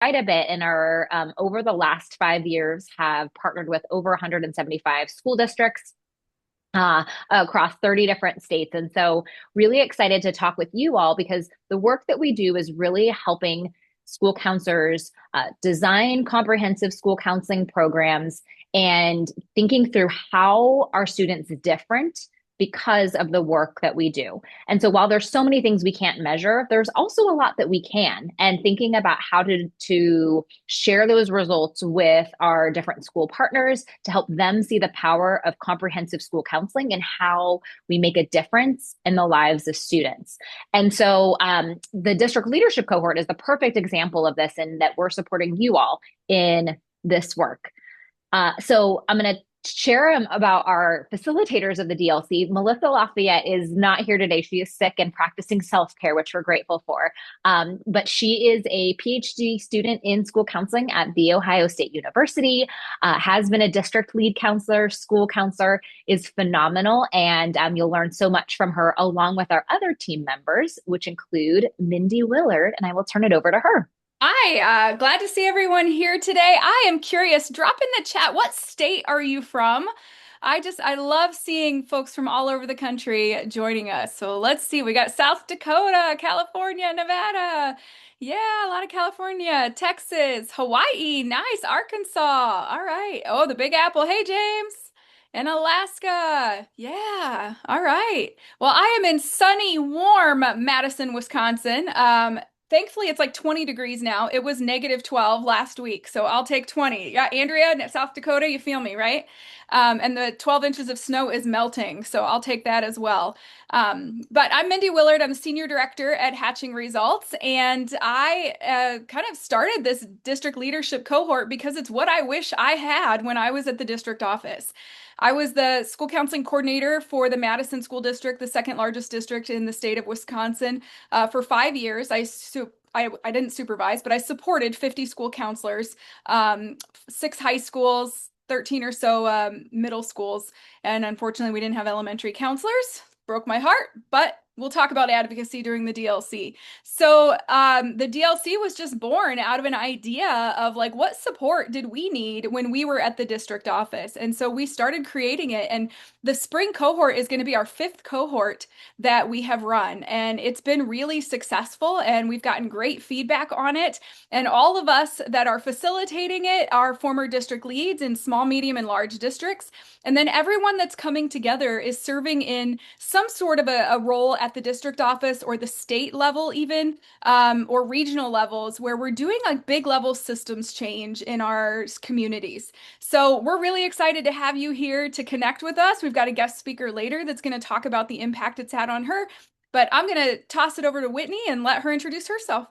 quite a bit and are over the last 5 years have partnered with over 175 school districts across 30 different states. And so, really excited to talk with you all because the work that we do is really helping school counselors design comprehensive school counseling programs and thinking through how are students different because of the work that we do. And so while there's so many things we can't measure, there's also a lot that we can. And thinking about how to share those results with our different school partners to help them see the power of comprehensive school counseling and how we make a difference in the lives of students. And so the district leadership cohort is the perfect example of this, and that we're supporting you all in this work. So I'm going to share about our facilitators of the DLC. Melissa Lafayette is not here today. She is sick and practicing self-care, which we're grateful for. But she is a PhD student in school counseling at The Ohio State University, has been a district lead counselor, school counselor, is phenomenal. And you'll learn so much from her along with our other team members, which include Mindy Willard. And I will turn it over to her. Hi, glad to see everyone here today. I am curious, drop in the chat, what state are you from? I love seeing folks from all over the country joining us. So let's see, we got South Dakota, California, Nevada. Yeah, a lot of California, Texas, Hawaii, nice, Arkansas. All right. Oh, the Big Apple. Hey, James. And Alaska. Yeah. All right. Well, I am in sunny, warm Madison, Wisconsin. Thankfully, it's like 20 degrees now. It was -12 last week, so I'll take 20. Yeah, Andrea, South Dakota, you feel me, right? And the 12 inches of snow is melting, so I'll take that as well. But I'm Mindy Willard. I'm Senior Director at Hatching Results, and I kind of started this district leadership cohort because it's what I wish I had when I was at the district office. I was the school counseling coordinator for the Madison School District, the second largest district in the state of Wisconsin, for 5 years. I didn't supervise, but I supported 50 school counselors, six high schools, 13 or so middle schools, and unfortunately, we didn't have elementary counselors. Broke my heart, but we'll talk about advocacy during the DLC. So the DLC was just born out of an idea of like, what support did we need when we were at the district office? And so we started creating it. And the spring cohort is going to be our fifth cohort that we have run. And it's been really successful, and we've gotten great feedback on it. And all of us that are facilitating it are former district leads in small, medium, and large districts. And then everyone that's coming together is serving in some sort of a role at the district office or the state level, even, or regional levels, where we're doing like big level systems change in our communities. So we're really excited to have you here to connect with us. We've got a guest speaker later that's going to talk about the impact it's had on her. But I'm going to toss it over to Whitney and let her introduce herself.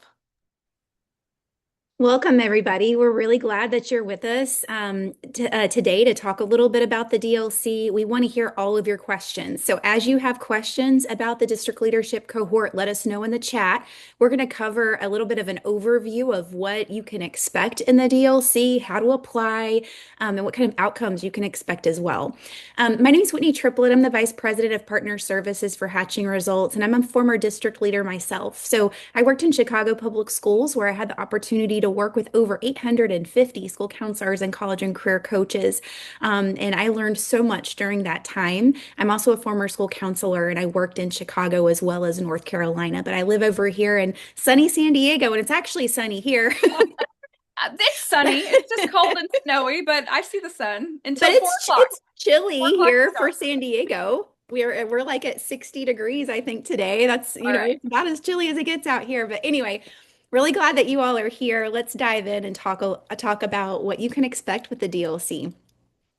Welcome, everybody. We're really glad that you're with us today to talk a little bit about the DLC. We want to hear all of your questions. So as you have questions about the district leadership cohort, let us know in the chat. We're going to cover a little bit of an overview of what you can expect in the DLC, how to apply, and what kind of outcomes you can expect as well. My name is Whitney Triplett. I'm the Vice President of Partner Services for Hatching Results, and I'm a former district leader myself. So I worked in Chicago Public Schools, where I had the opportunity to work with over 850 school counselors and college and career coaches. And I learned so much during that time. I'm also a former school counselor, and I worked in Chicago as well as North Carolina, but I live over here in sunny San Diego, and it's actually sunny here. It's sunny. It's just cold and snowy, but I see the sun But until 4 o'clock. it's chilly 4 o'clock is here for dark. San Diego. We're like at 60 degrees, I think, today. That's, All right. about as chilly as it gets out here. But anyway, really glad that you all are here. Let's dive in and talk about what you can expect with the DLC.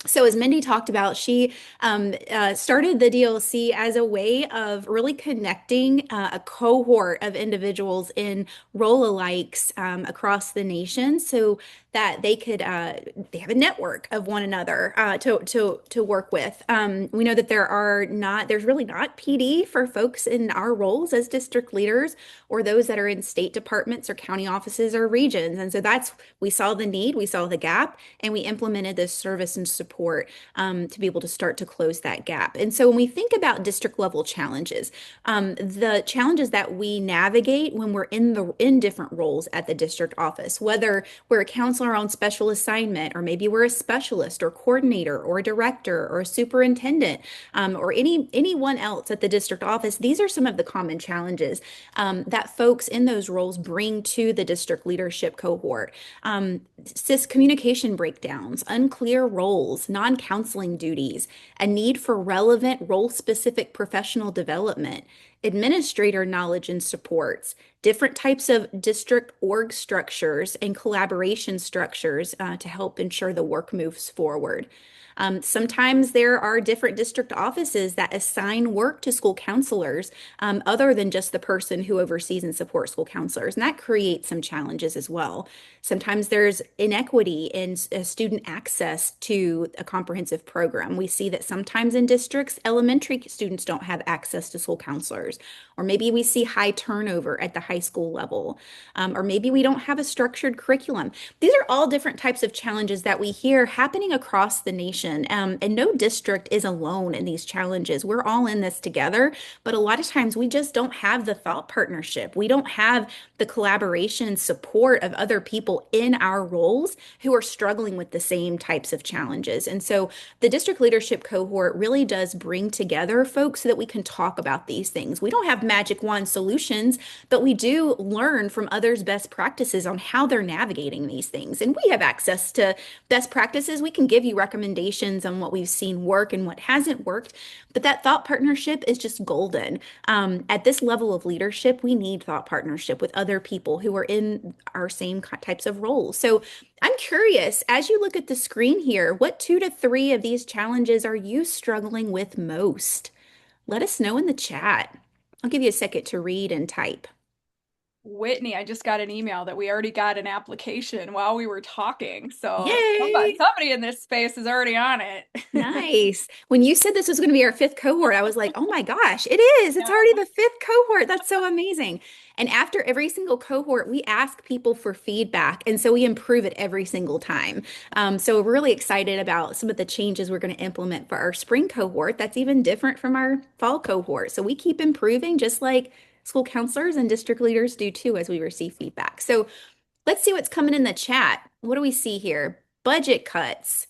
So as Mindy talked about, she started the DLC as a way of really connecting a cohort of individuals in role-alikes across the nation so that they have a network of one another to work with. We know that there's really not PD for folks in our roles as district leaders or those that are in state departments or county offices or regions. And so we saw the need, we saw the gap, and we implemented this service and support to be able to start to close that gap. And so when we think about district level challenges, the challenges that we navigate when we're in different roles at the district office, whether we're a counselor on special assignment, or maybe we're a specialist or coordinator or a director or a superintendent, or anyone else at the district office, these are some of the common challenges that folks in those roles bring to the district leadership cohort. Communication breakdowns, unclear roles, non-counseling duties, a need for relevant role-specific professional development, administrator knowledge and supports, different types of district org structures and collaboration structures to help ensure the work moves forward. Sometimes there are different district offices that assign work to school counselors other than just the person who oversees and supports school counselors. And that creates some challenges as well. Sometimes there's inequity in student access to a comprehensive program. We see that sometimes in districts, elementary students don't have access to school counselors. Or maybe we see high turnover at the high school level. Or maybe we don't have a structured curriculum. These are all different types of challenges that we hear happening across the nation. And no district is alone in these challenges. We're all in this together, but a lot of times we just don't have the thought partnership. We don't have the collaboration and support of other people in our roles who are struggling with the same types of challenges. And so the district leadership cohort really does bring together folks so that we can talk about these things. We don't have magic wand solutions, but we do learn from others' best practices on how they're navigating these things. And we have access to best practices. We can give you recommendations on what we've seen work and what hasn't worked, but that thought partnership is just golden. At this level of leadership, we need thought partnership with other people who are in our same types of roles. So I'm curious, as you look at the screen here, what 2 to 3 of these challenges are you struggling with most? Let us know in the chat. I'll give you a second to read and type. Whitney, I just got an email that we already got an application while we were talking. So Yay! somebody in this space is already on it. Nice. When you said this was going to be our 5th cohort, I was like, oh my gosh, it is. It's already the 5th cohort. That's so amazing. And after every single cohort, we ask people for feedback. And so we improve it every single time. So we're really excited about some of the changes we're going to implement for our spring cohort. That's even different from our fall cohort. So we keep improving just like school counselors and district leaders do too as we receive feedback. So let's see what's coming in the chat. What do we see here? Budget cuts.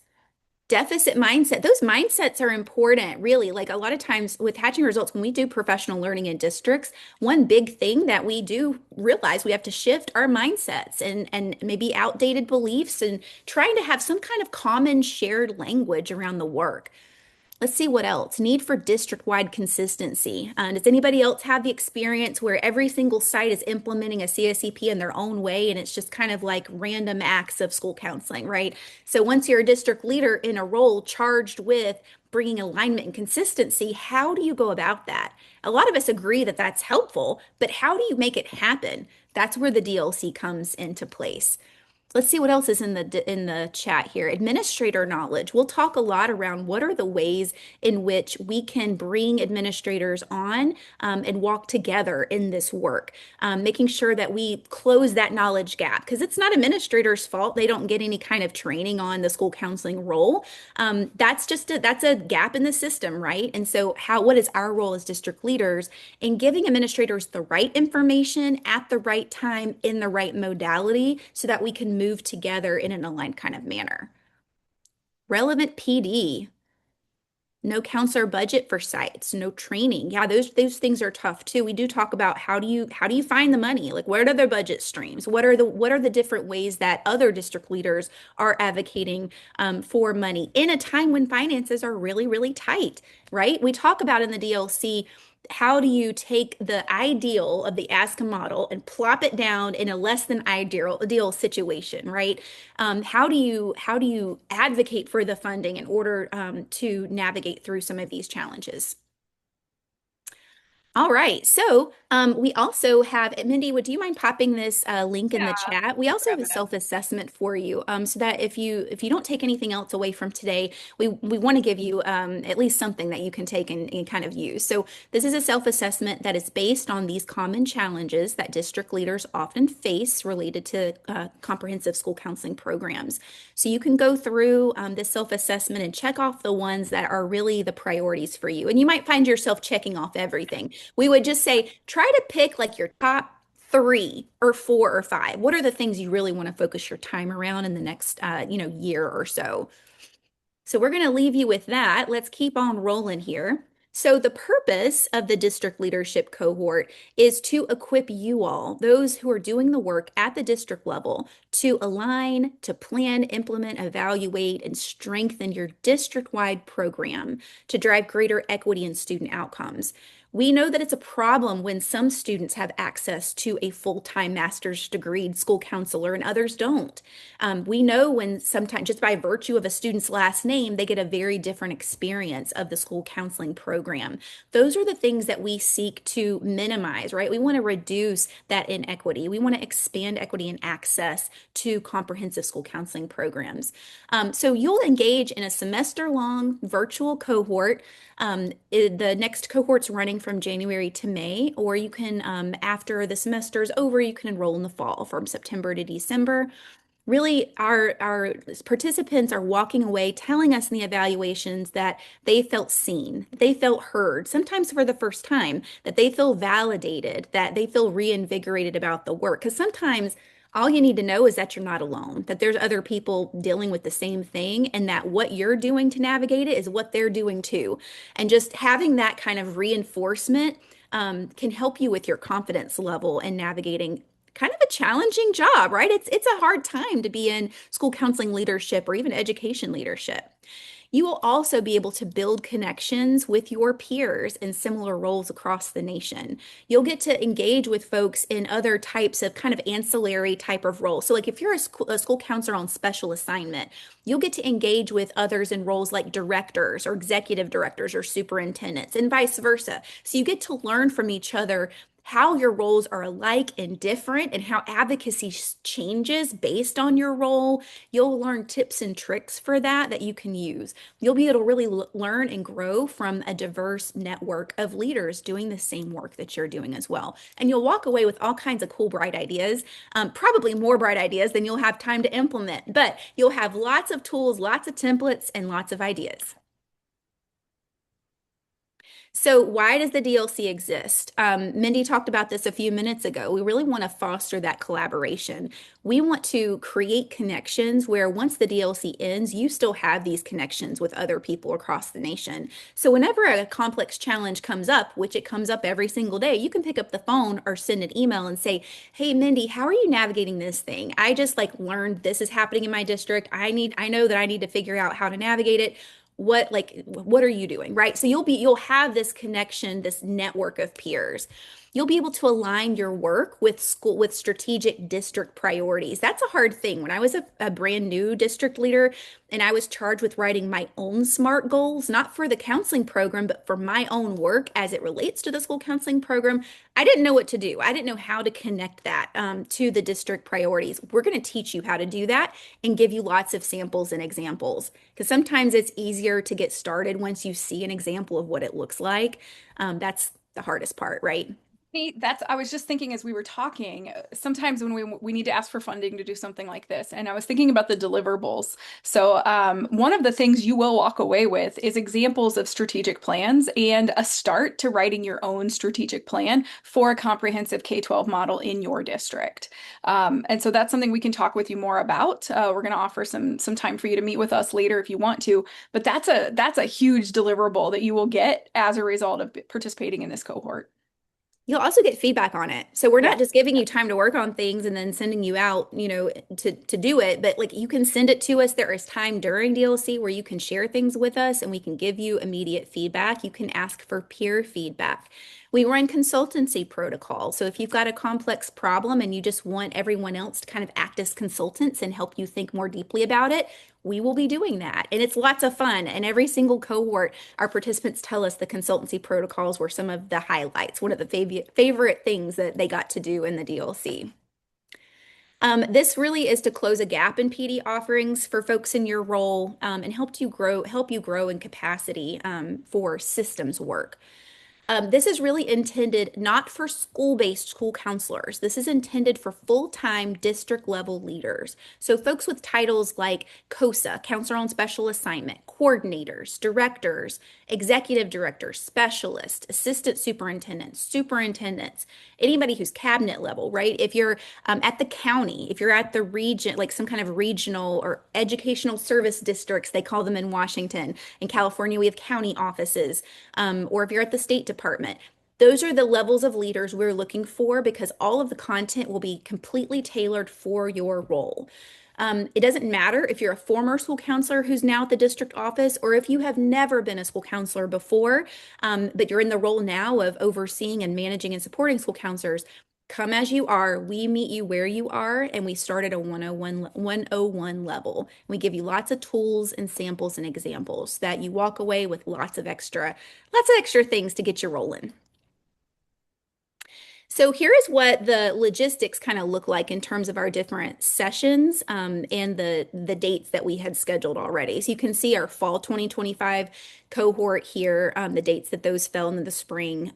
Deficit mindset. Those mindsets are important, really. Like a lot of times with Hatching Results, when we do professional learning in districts, one big thing that we do realize we have to shift our mindsets and maybe outdated beliefs and trying to have some kind of common shared language around the work. Let's see what else. Need for district-wide consistency. Does anybody else have the experience where every single site is implementing a CSEP in their own way and it's just kind of like random acts of school counseling, right? So once you're a district leader in a role charged with bringing alignment and consistency, how do you go about that? A lot of us agree that that's helpful, but how do you make it happen? That's where the DLC comes into place. Let's see what else is in the chat here. Administrator knowledge. We'll talk a lot around what are the ways in which we can bring administrators on and walk together in this work, making sure that we close that knowledge gap because it's not administrators' fault. They don't get any kind of training on the school counseling role. That's a gap in the system, right? And so what is our role as district leaders in giving administrators the right information at the right time in the right modality so that we can move together in an aligned kind of manner. Relevant PD. No counselor budget for sites, no training. Yeah, those things are tough too. We do talk about how do you find the money? Like what are their budget streams? What are the different ways that other district leaders are advocating for money in a time when finances are really, really tight, right? We talk about in the DLC how do you take the ideal of the ASCA model and plop it down in a less than ideal situation, right? How do you advocate for the funding in order to navigate through some of these challenges? All right. So we also have, Mindy, would you mind popping this link in the Yeah, chat? We also have grab a it. self-assessment for you, so that if you don't take anything else away from today, we want to give you at least something that you can take and kind of use. So this is a self-assessment that is based on these common challenges that district leaders often face related to comprehensive school counseling programs. So you can go through this self-assessment and check off the ones that are really the priorities for you. And you might find yourself checking off everything. We would just say, try to pick like your top three or four or five. What are the things you really want to focus your time around in the next, year or so? So we're going to leave you with that. Let's keep on rolling here. So the purpose of the district leadership cohort is to equip you all, those who are doing the work at the district level, to align, to plan, implement, evaluate, and strengthen your district-wide program to drive greater equity in student outcomes. We know that it's a problem when some students have access to a full-time master's degree school counselor and others don't. We know when sometimes, just by virtue of a student's last name, they get a very different experience of the school counseling program. Those are the things that we seek to minimize, right? We want to reduce that inequity. We want to expand equity and access to comprehensive school counseling programs. So you'll engage in a semester-long virtual cohort. The next cohort's running from January to May, or you can, after the semester is over, you can enroll in the fall from September to December. Really, our participants are walking away telling us in the evaluations that they felt seen, they felt heard, sometimes for the first time, that they feel validated, that they feel reinvigorated about the work. Because sometimes all you need to know is that you're not alone, that there's other people dealing with the same thing, and that what you're doing to navigate it is what they're doing too. And just having that kind of reinforcement can help you with your confidence level and navigating kind of a challenging job, right? It's a hard time to be in school counseling leadership or even education leadership. You will also be able to build connections with your peers in similar roles across the nation. You'll get to engage with folks in other types of kind of ancillary type of roles. So like if you're a school counselor on special assignment, you'll get to engage with others in roles like directors or executive directors or superintendents and vice versa. So you get to learn from each other how your roles are alike and different and how advocacy changes based on your role. You'll learn tips and tricks for that you can use. You'll be able to really learn and grow from a diverse network of leaders doing the same work that you're doing as well. And you'll walk away with all kinds of cool, bright ideas, probably more bright ideas than you'll have time to implement, but you'll have lots of tools, lots of templates, and lots of ideas. So why does the DLC exist? Mindy talked about this a few minutes ago. We really want to foster that collaboration. We want to create connections where once the DLC ends, you still have these connections with other people across the nation. So whenever a complex challenge comes up, which it comes up every single day, you can pick up the phone or send an email and say, "Hey, Mindy, how are you navigating this thing? I just like learned this is happening in my district. I know that I need to figure out how to navigate it. What are you doing?" Right? So you'll have this connection, this network of peers. You'll be able to align your work with strategic district priorities. That's a hard thing. When I was a brand new district leader and I was charged with writing my own SMART goals, not for the counseling program, but for my own work as it relates to the school counseling program, I didn't know what to do. I didn't know how to connect that to the district priorities. We're going to teach you how to do that and give you lots of samples and examples, because sometimes it's easier to get started once you see an example of what it looks like. That's the hardest part, right? That's, I was just thinking as we were talking, sometimes when we need to ask for funding to do something like this, and I was thinking about the deliverables. So one of the things you will walk away with is examples of strategic plans and a start to writing your own strategic plan for a comprehensive K-12 model in your district. And so that's something we can talk with you more about. We're going to offer some time for you to meet with us later if you want to, but that's a huge deliverable that you will get as a result of participating in this cohort. You'll also get feedback on it. So we're Yeah. not just giving you time to work on things and then sending you out, to do it, but like you can send it to us. There is time during DLC where you can share things with us and we can give you immediate feedback. You can ask for peer feedback. We run consultancy protocol. So if you've got a complex problem and you just want everyone else to kind of act as consultants and help you think more deeply about it, we will be doing that. And it's lots of fun. And every single cohort, our participants tell us the consultancy protocols were some of the highlights, one of the favorite things that they got to do in the DLC. This really is to close a gap in PD offerings for folks in your role, and help you grow in capacity for systems work. This is really intended not for school-based school counselors. This is intended for full-time district level leaders. So folks with titles like COSA, Counselor on Special Assignment, coordinators, directors, executive directors, specialists, assistant superintendents, superintendents, anybody who's cabinet level, right? If you're at the county, if you're at the region, like some kind of regional or educational service districts, they call them in Washington. In California, we have county offices, or if you're at the State Department. Those are the levels of leaders we're looking for because all of the content will be completely tailored for your role. It doesn't matter if you're a former school counselor who's now at the district office or if you have never been a school counselor before, but you're in the role now of overseeing and managing and supporting school counselors. Come as you are. We meet you where you are, and we start at a 101 level. We give you lots of tools and samples and examples so that you walk away with lots of extra things to get you rolling. So here is what the logistics kind of look like in terms of our different sessions, and the dates that we had scheduled already. So you can see our fall 2025 cohort here, the dates that those fell in the spring,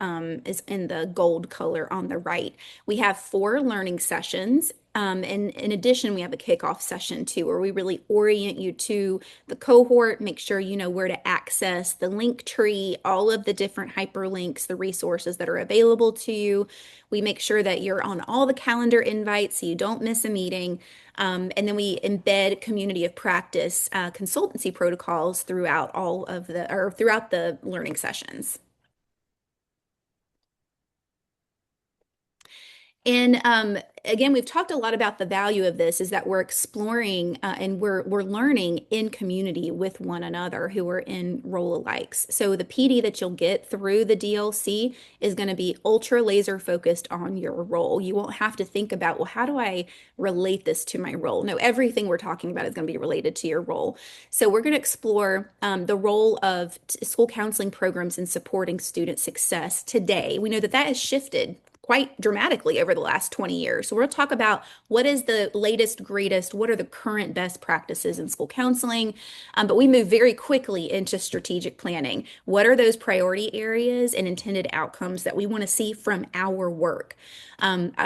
is in the gold color on the right. We have 4 learning sessions. And in addition, we have a kickoff session too, where we really orient you to the cohort, make sure you know where to access the link tree, all of the different hyperlinks, the resources that are available to you. We make sure that you're on all the calendar invites so you don't miss a meeting. And then we embed community of practice consultancy protocols throughout throughout the learning sessions. And again, we've talked a lot about the value of this is that we're exploring and we're learning in community with one another who are in role alikes. So the PD that you'll get through the DLC is going to be ultra laser focused on your role. You won't have to think about, well, how do I relate this to my role? No, everything we're talking about is going to be related to your role. So we're going to explore the role of school counseling programs in supporting student success today. We know that that has shifted quite dramatically over the last 20 years. So we'll talk about what is the latest, greatest, what are the current best practices in school counseling, but we move very quickly into strategic planning. What are those priority areas and intended outcomes that we want to see from our work?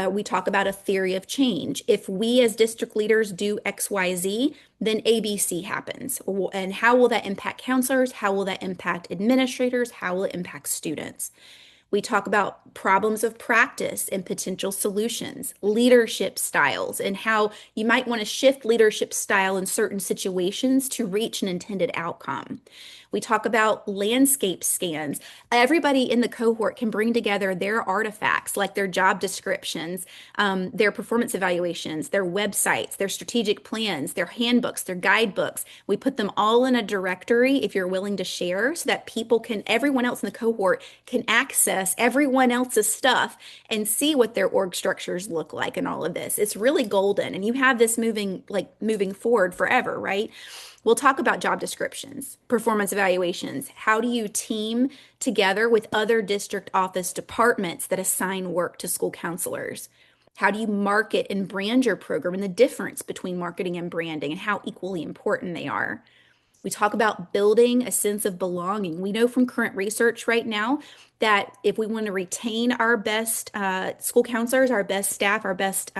We talk about a theory of change. If we as district leaders do XYZ, then ABC happens. And how will that impact counselors? How will that impact administrators? How will it impact students? We talk about problems of practice and potential solutions, leadership styles, and how you might want to shift leadership style in certain situations to reach an intended outcome. We talk about landscape scans. Everybody in the cohort can bring together their artifacts, like their job descriptions, their performance evaluations, their websites, their strategic plans, their handbooks, their guidebooks. We put them all in a directory if you're willing to share so that everyone else in the cohort can access everyone else's stuff and see what their org structures look like and all of this. It's really golden. And you have this moving forward forever, right? We'll talk about job descriptions, performance evaluations. How do you team together with other district office departments that assign work to school counselors? How do you market and brand your program and the difference between marketing and branding and how equally important they are? We talk about building a sense of belonging. We know from current research right now that if we want to retain our best school counselors, our best staff, our best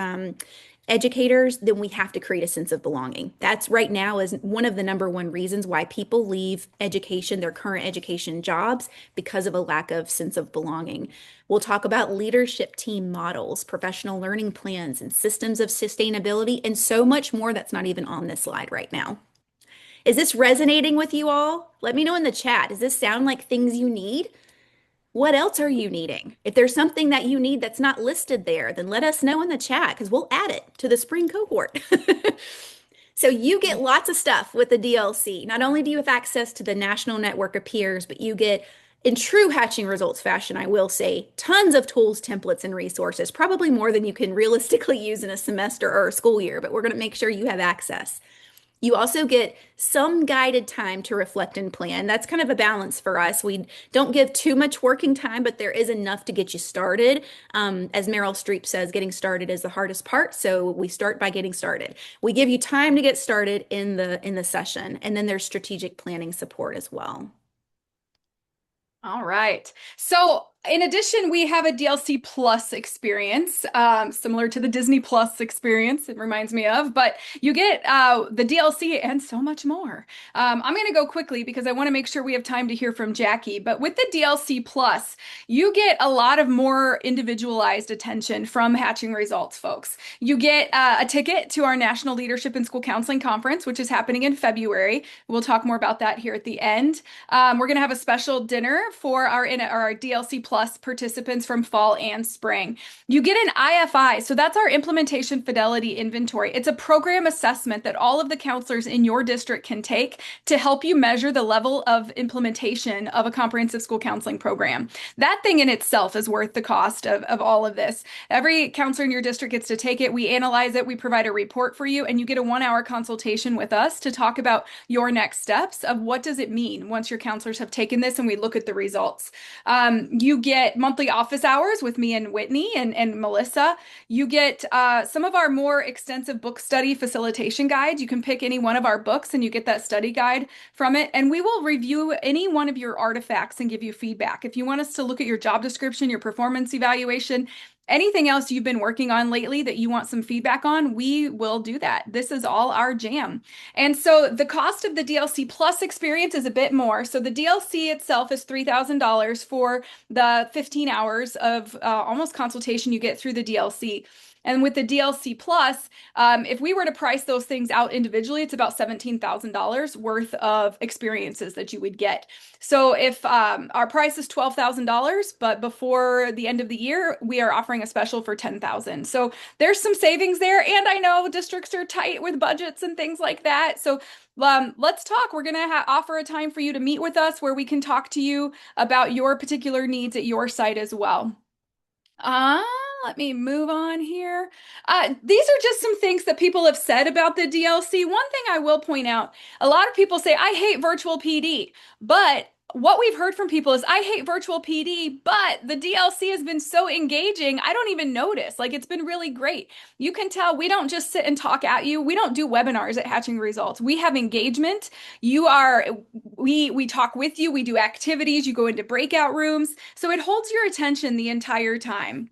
educators, then we have to create a sense of belonging. That's right now is one of the number one reasons why people leave education, their current education jobs, because of a lack of sense of belonging. We'll talk about leadership team models, professional learning plans, and systems of sustainability, and so much more that's not even on this slide right now. Is this resonating with you all? Let me know in the chat. Does this sound like things you need? What else are you needing? If there's something that you need that's not listed there, then let us know in the chat because we'll add it to the spring cohort. So you get lots of stuff with the DLC. Not only do you have access to the national network of peers, but you get, in true Hatching Results fashion, I will say, tons of tools, templates, and resources, probably more than you can realistically use in a semester or a school year, but we're going to make sure you have access. You also get some guided time to reflect and plan. That's kind of a balance for us. We don't give too much working time, but there is enough to get you started. As Meryl Streep says, getting started is the hardest part. So we start by getting started. We give you time to get started in the session, and then there's strategic planning support as well. All right. So in addition, we have a DLC Plus experience, similar to the Disney Plus experience, it reminds me of, but you get the DLC and so much more. I'm going to go quickly because I want to make sure we have time to hear from Jackie. But with the DLC Plus, you get a lot of more individualized attention from Hatching Results folks. You get a ticket to our National Leadership and School Counseling Conference, which is happening in February. We'll talk more about that here at the end. We're going to have a special dinner for our DLC Plus participants from fall and spring. You get an IFI, so that's our Implementation Fidelity Inventory. It's a program assessment that all of the counselors in your district can take to help you measure the level of implementation of a comprehensive school counseling program. That thing in itself is worth the cost of all of this. Every counselor in your district gets to take it. We analyze it, we provide a report for you, and you get a 1-hour consultation with us to talk about your next steps of what does it mean once your counselors have taken this and we look at the results. You get monthly office hours with me and Whitney and Melissa. You get some of our more extensive book study facilitation guides. You can pick any one of our books and you get that study guide from it. And we will review any one of your artifacts and give you feedback. If you want us to look at your job description, your performance evaluation, anything else you've been working on lately that you want some feedback on, we will do that. This is all our jam. And so the cost of the DLC Plus experience is a bit more. So the DLC itself is $3,000 for the 15 hours of almost consultation you get through the DLC. And with the DLC Plus, if we were to price those things out individually, it's about $17,000 worth of experiences that you would get. So if our price is $12,000, but before the end of the year, we are offering a special for $10,000. So there's some savings there. And I know districts are tight with budgets and things like that. So let's talk. We're going to offer a time for you to meet with us where we can talk to you about your particular needs at your site as well. Let me move on here. These are just some things that people have said about the DLC. One thing I will point out, a lot of people say, I hate virtual PD, but what we've heard from people is I hate virtual PD, but the DLC has been so engaging, I don't even notice. Like, it's been really great. You can tell we don't just sit and talk at you. We don't do webinars at Hatching Results. We have engagement. We talk with you. We do activities. You go into breakout rooms. So it holds your attention the entire time.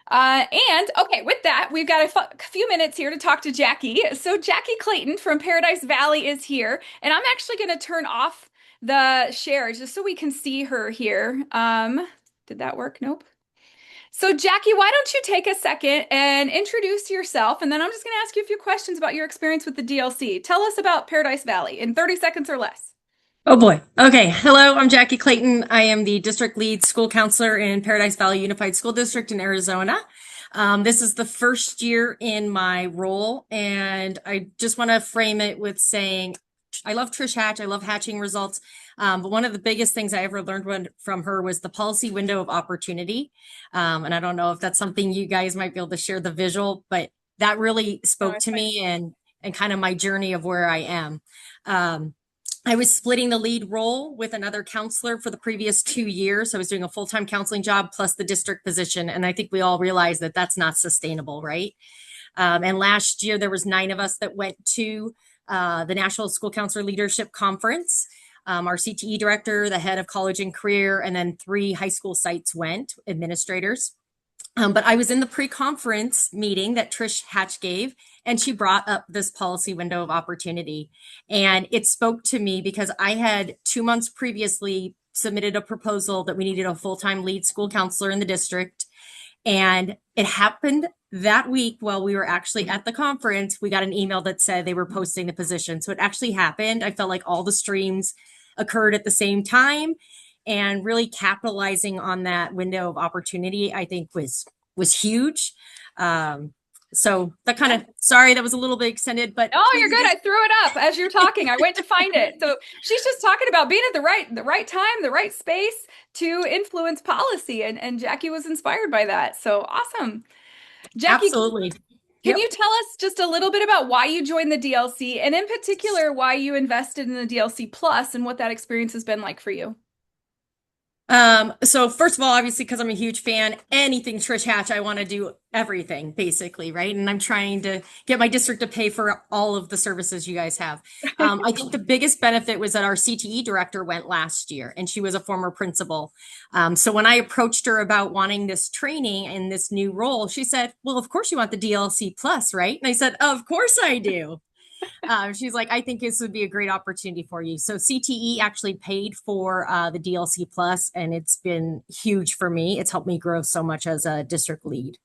And okay, with that, we've got a few minutes here to talk to Jackie. So Jackie Clayton from Paradise Valley is here, and I'm actually going to turn off the share just so we can see her here. Did that work? Nope. So Jackie, why don't you take a second and introduce yourself, and then I'm just going to ask you a few questions about your experience with the DLC. Tell us about Paradise Valley in 30 seconds or less. Oh boy. Okay. Hello, I'm Jackie Clayton. I am the district lead school counselor in Paradise Valley Unified School District in Arizona. This is the first year in my role, and I just want to frame it with saying I love Trish Hatch. I love Hatching Results. But one of the biggest things I ever learned from her was the policy window of opportunity. And I don't know if that's something you guys might be able to share the visual, but that really spoke to me and kind of my journey of where I am. I was splitting the lead role with another counselor for the previous 2 years. I was doing a full-time counseling job plus the district position. And I think we all realize that that's not sustainable, right? And last year, there was 9 of us that went to the National School Counselor Leadership Conference. Our CTE director, the head of college and career, and then 3 high school sites went, administrators. But I was in the pre-conference meeting that Trish Hatch gave, and she brought up this policy window of opportunity. And it spoke to me because I had 2 months previously submitted a proposal that we needed a full-time lead school counselor in the district. And it happened that week while we were actually at the conference, we got an email that said they were posting the position. So it actually happened. I felt like all the streams occurred at the same time. And really capitalizing on that window of opportunity, I think was huge. So that kind of, sorry, that was a little bit extended, but oh, you're good. I threw it up as you're talking. I went to find it. So she's just talking about being at the right time, the right space to influence policy, and Jackie was inspired by that. So awesome, Jackie. Absolutely. Can Yep. you tell us just a little bit about why you joined the DLC and in particular why you invested in the DLC Plus and what that experience has been like for you? So first of all, obviously, because I'm a huge fan, anything Trish Hatch, I want to do everything basically, right? And I'm trying to get my district to pay for all of the services you guys have. I think the biggest benefit was that our CTE director went last year and she was a former principal. So when I approached her about wanting this training and this new role, she said, well, of course you want the DLC plus, right? And I said, of course I do. She's like, I think this would be a great opportunity for you. So CTE actually paid for the DLC Plus, and it's been huge for me. It's helped me grow so much as a district lead.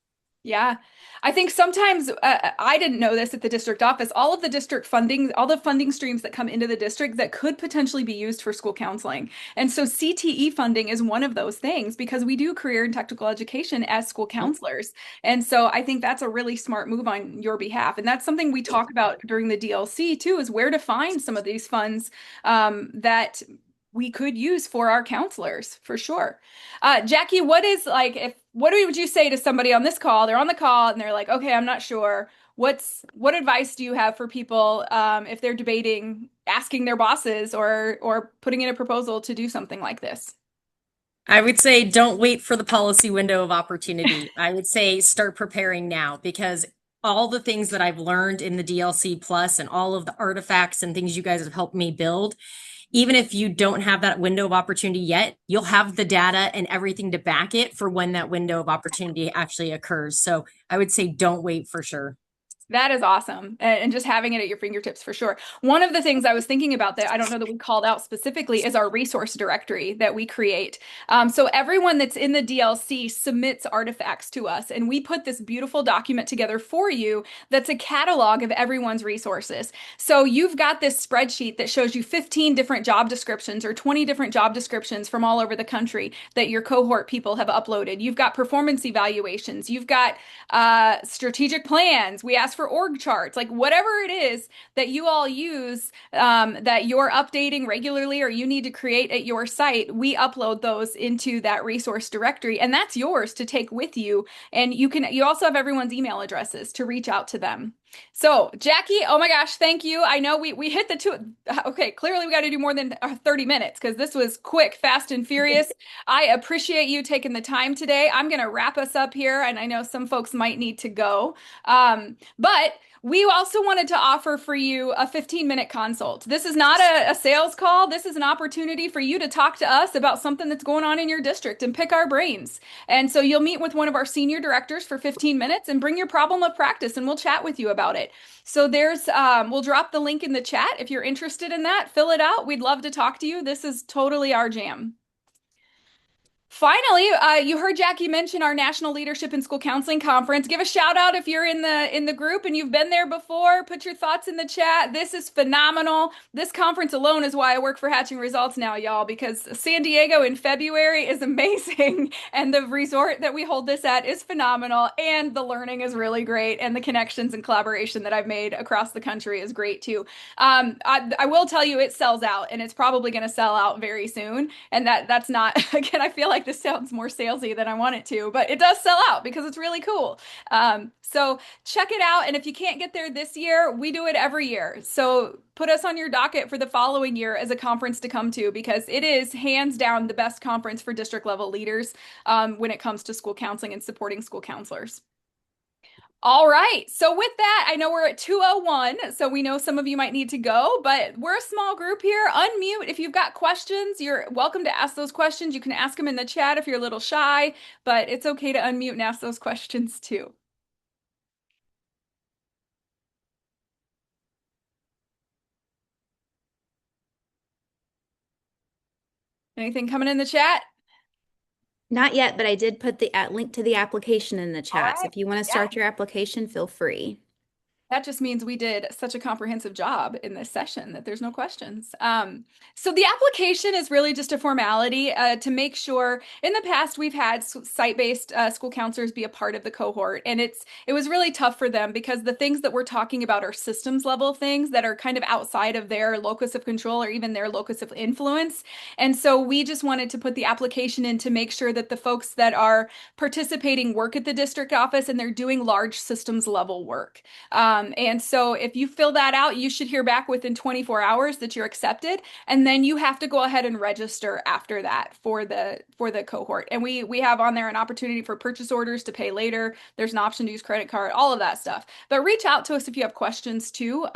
Yeah. I think sometimes I didn't know this at the district office. All of the district funding, all the funding streams that come into the district that could potentially be used for school counseling. And so CTE funding is one of those things because we do career and technical education as school counselors. And so I think that's a really smart move on your behalf. And that's something we talk about during the DLC too, is where to find some of these funds that we could use for our counselors for sure. Jackie, what is like if what would you say to somebody on this call? They're on the call and they're like, okay, I'm not sure. What advice do you have for people if they're debating asking their bosses or putting in a proposal to do something like this? I would say don't wait for the policy window of opportunity. I would say start preparing now because all the things that I've learned in the DLC Plus and all of the artifacts and things you guys have helped me build, even if you don't have that window of opportunity yet, you'll have the data and everything to back it for when that window of opportunity actually occurs. So I would say don't wait for sure. That is awesome. And just having it at your fingertips for sure. One of the things I was thinking about that I don't know that we called out specifically is our resource directory that we create. So everyone that's in the DLC submits artifacts to us, and we put this beautiful document together for you that's a catalog of everyone's resources. So you've got this spreadsheet that shows you 15 different job descriptions or 20 different job descriptions from all over the country that your cohort people have uploaded. You've got performance evaluations. You've got strategic plans. We ask for org charts, like whatever it is that you all use that you're updating regularly or you need to create at your site, we upload those into that resource directory, and that's yours to take with you. And you also have everyone's email addresses to reach out to them. So, Jackie, oh my gosh, thank you. I know we hit the two. Okay, clearly we got to do more than 30 minutes because this was quick, fast, and furious. I appreciate you taking the time today. I'm going to wrap us up here, and I know some folks might need to go. But we also wanted to offer for you a 15-minute consult. This is not a sales call. This is an opportunity for you to talk to us about something that's going on in your district and pick our brains. And so you'll meet with one of our senior directors for 15 minutes and bring your problem of practice, and we'll chat with you about it. So we'll drop the link in the chat if you're interested in that. Fill it out. We'd love to talk to you. This is totally our jam. Finally, you heard Jackie mention our National Leadership in School Counseling Conference. Give a shout out if you're in the group and you've been there before. Put your thoughts in the chat. This is phenomenal. This conference alone is why I work for Hatching Results now, y'all, because San Diego in February is amazing, and the resort that we hold this at is phenomenal, and the learning is really great, and the connections and collaboration that I've made across the country is great too. I will tell you, it sells out, and it's probably going to sell out very soon, and that's not again. I feel like this sounds more salesy than I want it to, but it does sell out because it's really cool. So check it out. And if you can't get there this year, we do it every year. So put us on your docket for the following year as a conference to come to, because it is hands down the best conference for district level leaders when it comes to school counseling and supporting school counselors. All right. So with that, I know we're at 2:01, so we know some of you might need to go, but we're a small group here. Unmute if you've got questions. You're welcome to ask those questions. You can ask them in the chat if you're a little shy, but it's okay to unmute and ask those questions too. Anything coming in the chat? Not yet, but I did put the link to the application in the chat. So right. if you want to start your application, feel free. That just means we did such a comprehensive job in this session that there's no questions. So the application is really just a formality to make sure. In the past, we've had site-based school counselors be a part of the cohort, and it was really tough for them because the things that we're talking about are systems level things that are kind of outside of their locus of control or even their locus of influence. And so we just wanted to put the application in to make sure that the folks that are participating work at the district office and they're doing large systems level work. And so if you fill that out, you should hear back within 24 hours that you're accepted. And then you have to go ahead and register after that for the cohort. And we have on there an opportunity for purchase orders to pay later. There's an option to use credit card, all of that stuff. But reach out to us if you have questions too.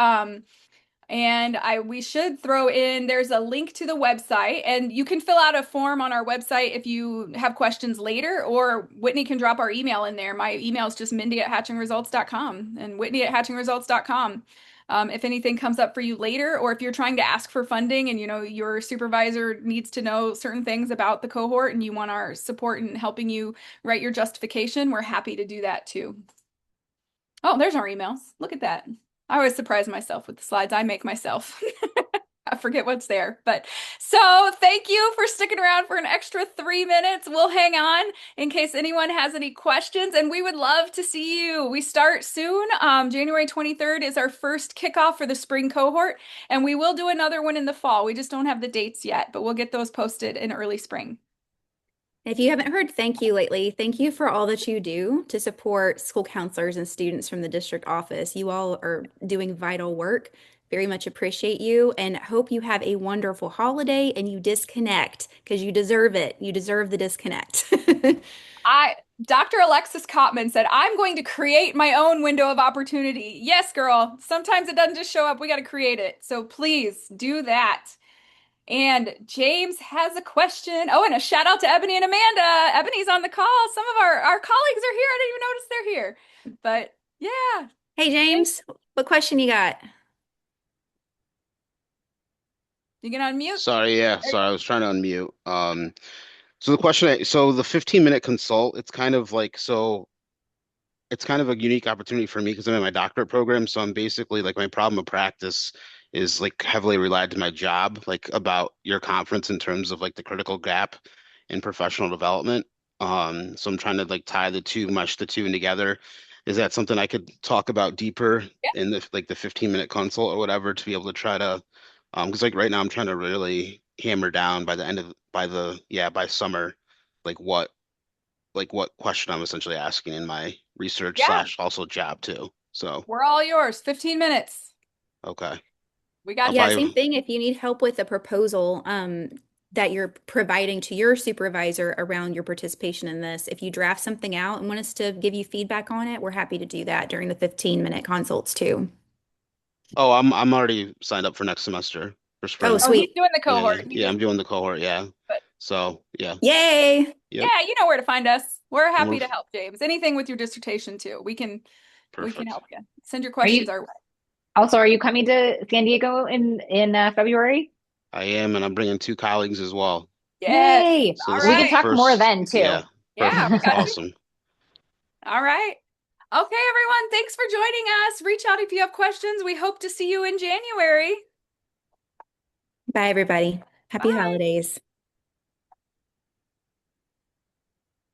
And we should throw in, there's a link to the website, and you can fill out a form on our website if you have questions later, or Whitney can drop our email in there. My email is just mindy@hatchingresults.com and whitney@hatchingresults.com. If anything comes up for you later, or if you're trying to ask for funding and your supervisor needs to know certain things about the cohort and you want our support in helping you write your justification, we're happy to do that too. Oh, there's our emails. Look at that. I always surprise myself with the slides I make myself. I forget what's there. But so thank you for sticking around for an extra 3 minutes. We'll hang on in case anyone has any questions, and we would love to see you. We start soon. January 23rd is our first kickoff for the spring cohort, and we will do another one in the fall. We just don't have the dates yet, but we'll get those posted in early spring. If you haven't heard thank you lately, thank you for all that you do to support school counselors and students from the district office. You all are doing vital work. Very much appreciate you and hope you have a wonderful holiday and you disconnect because you deserve it. You deserve the disconnect. Dr. Alexis Kottman said, I'm going to create my own window of opportunity. Yes, girl. Sometimes it doesn't just show up. We got to create it. So please do that. And James has a question. Oh, and a shout out to Ebony and Amanda. Ebony's on the call. Some of our colleagues are here. I didn't even notice they're here. But yeah. Hey, James, what question you got? You can unmute. Sorry, yeah, sorry, I was trying to unmute. So the question, so the 15-minute consult, it's kind of like, so it's kind of a unique opportunity for me because I'm in my doctorate program. So I'm basically like my problem of practice is like heavily relied to my job, like about your conference in terms of like the critical gap in professional development. So I'm trying to like tie the two, mush the two together. Is that something I could talk about deeper in the 15-minute consult or whatever to be able to try to because like right now I'm trying to really hammer down by the end of by summer, like what question I'm essentially asking in my research slash also job too. So we're all yours. 15 minutes. okay. We got Yeah, same thing. If you need help with a proposal that you're providing to your supervisor around your participation in this, if you draft something out and want us to give you feedback on it, we're happy to do that during the 15-minute consults too. Oh, I'm already signed up for next semester for spring. Oh, sweet. He's doing the cohort. Yeah, I'm doing the cohort, yeah. So yeah. Yay. Yep. Yeah, you know where to find us. We're happy to help, James. Anything with your dissertation too. We can help you. Send your questions our way. Also, are you coming to San Diego in February? I am, and I'm bringing 2 colleagues as well. Yes. Yay. So we can talk more then too. Yeah. Yeah, Perfect. Awesome. All right. Okay, everyone. Thanks for joining us. Reach out if you have questions. We hope to see you in January. Bye, everybody. Happy holidays.